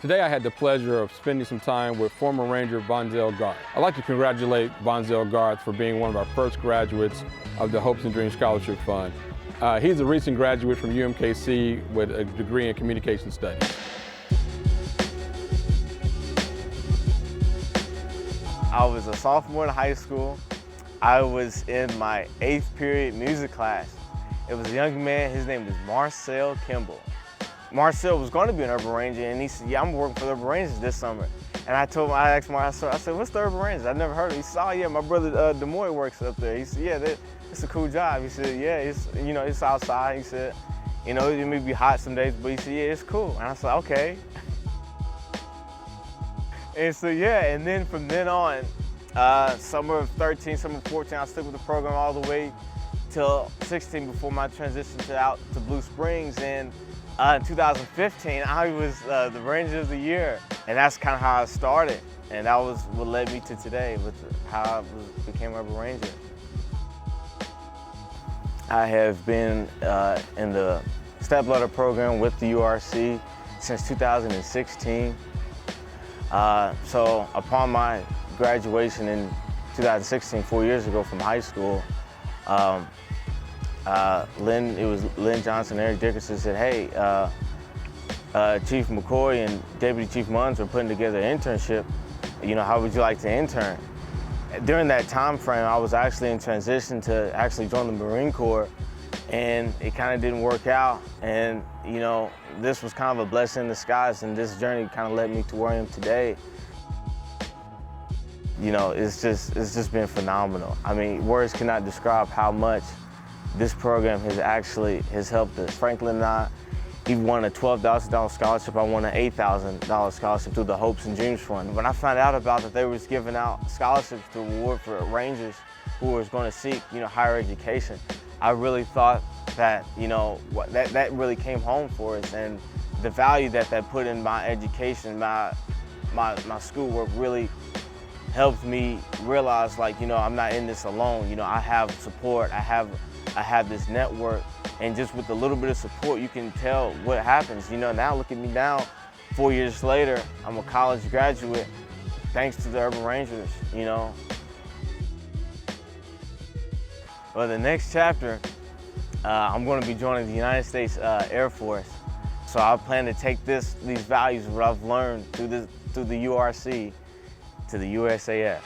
Today I had the pleasure of spending some time with former Ranger Vonzell Garth. I'd like to congratulate Vonzell Garth for being one of our first graduates of the Hopes and Dreams Scholarship Fund. He's a recent graduate from UMKC with a degree in communication studies. I was a sophomore in high school. I was in my 8th period music class. It was a young man, his name was Marcel Kimball. Marcel was going to be an Urban Ranger, and he said, yeah, I'm working for the Urban Rangers this summer. And I asked Marcel, I said, what's the Urban Rangers? I've never heard of it. He said, oh yeah, my brother Demoy works up there. He said, yeah, it's a cool job. He said, yeah, it's outside. He said, it may be hot some days, but he said, yeah, it's cool. And I said, okay. And so yeah, and then from then on, summer of 13, summer of 14, I stuck with the program all the way till 16 before my transition out to Blue Springs. And in 2015, I was the Ranger of the Year. And that's kind of how I started. And that was what led me to today, with how I became Urban Ranger. I have been in the stepladder program with the URC since 2016. So upon my graduation in 2016, 4 years ago from high school, Lynn Johnson and Eric Dickerson said, hey, Chief McCoy and Deputy Chief Munns are putting together an internship. How would you like to intern? During that time frame, I was actually in transition to actually join the Marine Corps, and it kind of didn't work out. And this was kind of a blessing in disguise, and this journey kind of led me to where I am today. It's just been phenomenal. I mean, words cannot describe how much this program has helped us. Franklin and I, he won a $12,000 scholarship. I won an $8,000 scholarship through the Hopes and Dreams Fund. When I found out about that they was giving out scholarships to award for Rangers who was going to seek, higher education, I really thought that, that really came home for us, and the value that put in my education, my schoolwork really helped me realize, I'm not in this alone. I have support, I have this network, and just with a little bit of support, you can tell what happens. Now look at me now, 4 years later, I'm a college graduate, thanks to the Urban Rangers, Well, the next chapter, I'm going to be joining the United States Air Force. So I plan to take these values, what I've learned through the URC, to the USAF.